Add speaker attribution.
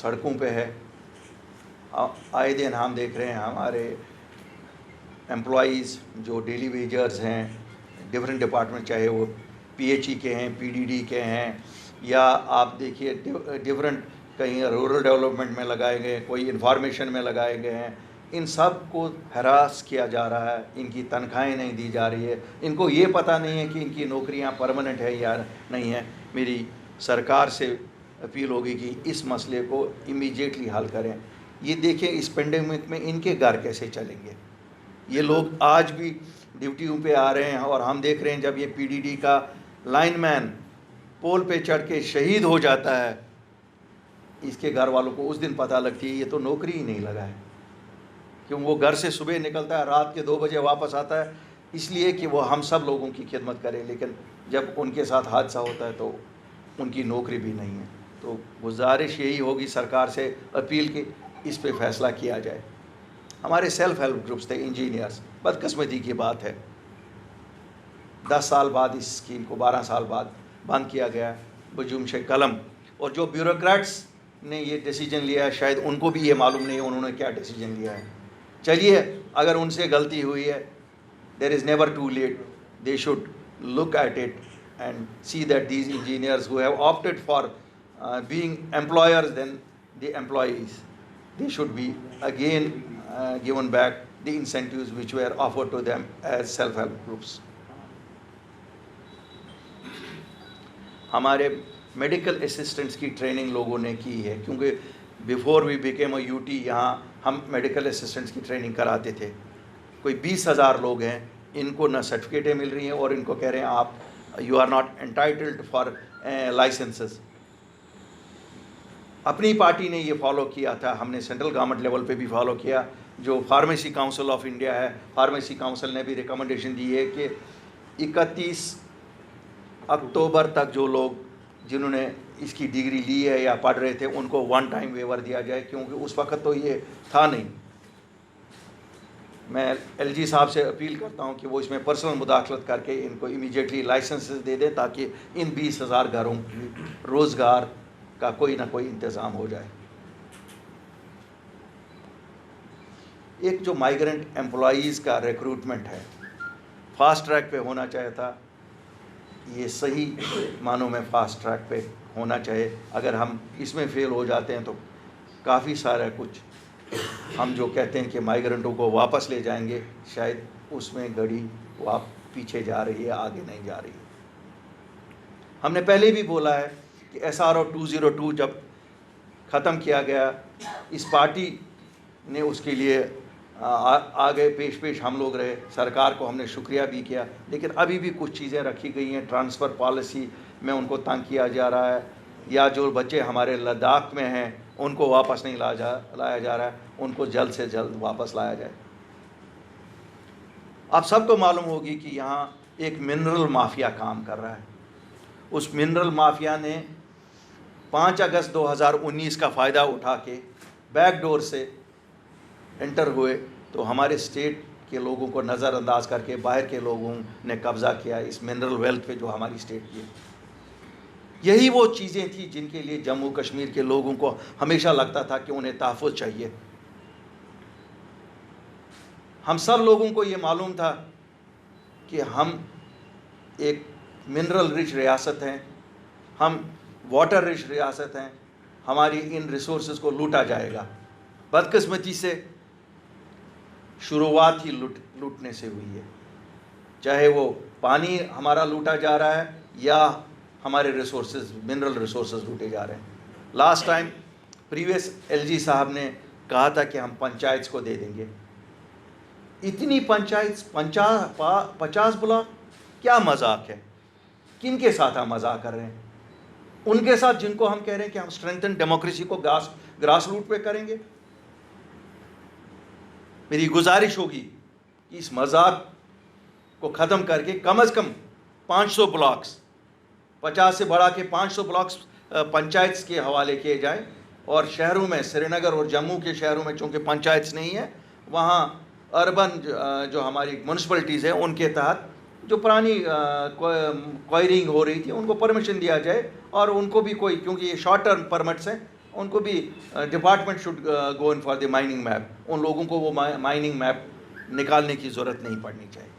Speaker 1: सड़कों पे है। आए दिन हम देख रहे हैं हमारे एम्प्लॉइज़ जो डेली वेजर्स हैं डिफरेंट डिपार्टमेंट, चाहे वो पीएचई के हैं, पीडीडी के हैं, या आप देखिए डिफरेंट कहीं रूरल डेवलपमेंट में लगाए गए, कोई इंफॉर्मेशन में लगाए गए हैं, इन सब को हरास किया जा रहा है, इनकी तनख्वाहें नहीं दी जा रही है, इनको ये पता नहीं है कि इनकी नौकरियां परमानेंट है या नहीं है। मेरी सरकार से अपील होगी कि इस मसले को इमीडिएटली हल करें। ये देखें इस पेंडेमिक में इनके घर कैसे चलेंगे। ये लोग आज भी ड्यूटियों पे आ रहे हैं और हम देख रहे हैं जब ये पीडीडी का लाइनमैन पोल पे चढ़ के शहीद हो जाता है, इसके घर वालों को उस दिन पता लगती है ये तो नौकरी ही नहीं लगा है। क्यों? वो घर से सुबह निकलता है, रात के 2 बजे वापस आता है, इसलिए कि वो हम सब लोगों की खिदमत करे, लेकिन जब उनके साथ हादसा होता है तो उनकी नौकरी भी नहीं है। तो गुजारिश यही होगी सरकार से, अपील की इस पे फैसला किया जाए। हमारे सेल्फ हेल्प ग्रुप्स थे, इंजीनियर्स, बदकिस्मती की बात है 10 साल बाद इस स्कीम को 12 साल बाद बंद किया गया बजूम से कलम। और जो ब्यूरोक्रेट्स ने ये डिसीजन लिया है शायद उनको भी ये मालूम नहीं है उन्होंने क्या डिसीजन लिया है। चलिए, अगर उनसे गलती हुई है, there is never too late, they should look at it and see that these engineers who have opted for being employers than the employees, they should be again given back the incentives which were offered to them as self-help groups. हमारे medical assistants की training लोगों ने की है, क्योंकि before we became a UT यहाँ हम medical assistants की ट्रेनिंग कराते थे। कोई 20,000 लोग हैं, इनको ना सर्टिफिकेटें मिल रही हैं और इनको कह रहे हैं आप you are not entitled for licences. अपनी पार्टी ने ये फॉलो किया था, हमने सेंट्रल गवर्नमेंट लेवल पे भी फॉलो किया। जो फार्मेसी काउंसिल ऑफ इंडिया है, फार्मेसी काउंसिल ने भी रिकमेंडेशन दी है कि 31 अक्टूबर तक जो लोग जिन्होंने इसकी डिग्री ली है या पढ़ रहे थे उनको 1 टाइम वेवर दिया जाए, क्योंकि उस वक्त तो ये था नहीं। मैं एलजी साहब से अपील करता हूं कि वो इसमें पर्सनल मुदाखलत करके इनको इमीडिएटली लाइसेंसेस दे दें, ताकि इन 20,000 घरों की रोज़गार का कोई ना कोई इंतज़ाम हो जाए। एक जो माइग्रेंट एम्प्लॉइज़ का रिक्रूटमेंट है, फास्ट ट्रैक पे होना चाहिए था। ये सही मानों में फास्ट ट्रैक पे होना चाहिए। अगर हम इसमें फेल हो जाते हैं तो काफ़ी सारा कुछ हम जो कहते हैं कि माइग्रेंटों को वापस ले जाएंगे, शायद उसमें घड़ी पीछे जा रही है, आगे नहीं जा रही है। हमने पहले भी बोला है कि SRO 202 जब ख़त्म किया गया, इस पार्टी ने उसके लिए आगे पेश हम लोग रहे, सरकार को हमने शुक्रिया भी किया, लेकिन अभी भी कुछ चीज़ें रखी गई हैं। ट्रांसफ़र पॉलिसी में उनको तंग किया जा रहा है, या जो बच्चे हमारे लद्दाख में हैं उनको वापस नहीं लाया जा रहा है, उनको जल्द से जल्द वापस लाया जाए। आप सबको मालूम होगी कि यहाँ एक मिनरल माफिया काम कर रहा है। उस मिनरल माफिया ने 5 अगस्त 2019 का फ़ायदा उठा के बैकडोर से एंटर हुए, तो हमारे स्टेट के लोगों को नज़रअंदाज करके बाहर के लोगों ने कब्ज़ा किया इस मिनरल वेल्थ पे जो हमारी स्टेट की है। यही वो चीज़ें थी जिनके लिए जम्मू कश्मीर के लोगों को हमेशा लगता था कि उन्हें तहफ़्फ़ुज़ चाहिए। हम सब लोगों को ये मालूम था कि हम एक मिनरल रिच रियासत हैं, हम वाटर रिच रियासत हैं, हमारी इन रिसोर्सेज को लूटा जाएगा। बदकिस्मती से शुरुआत ही लूटने से हुई है, चाहे वो पानी हमारा लूटा जा रहा है या हमारे रिसोर्सेज मिनरल रिसोर्सेज लूटे जा रहे हैं। लास्ट टाइम प्रीवियस एलजी साहब ने कहा था कि हम पंचायत को दे देंगे। इतनी पंचायत, 50 ब्लॉक, क्या मजाक है? किन के साथ हम मजाक कर रहे हैं? उनके साथ जिनको हम कह रहे हैं कि हम स्ट्रेंथन डेमोक्रेसी को ग्रास रूट पे करेंगे। मेरी गुजारिश होगी कि इस मजाक को ख़त्म करके कम से कम 500 ब्लॉक्स, 50 से बढ़ा के 500 ब्लॉक्स पंचायत के हवाले किए जाएं, और शहरों में, श्रीनगर और जम्मू के शहरों में चूँकि पंचायत नहीं है, वहाँ अर्बन जो हमारी म्यूनसिपलिटीज़ हैं उनके तहत जो पुरानी क्वायरिंग हो रही थी उनको परमिशन दिया जाए, और उनको भी कोई, क्योंकि ये शॉर्ट टर्म परमिट्स हैं, उनको भी department should go in for the mining map, उन लोगों को वो माइनिंग मैप निकालने की ज़रूरत नहीं पड़नी चाहिए।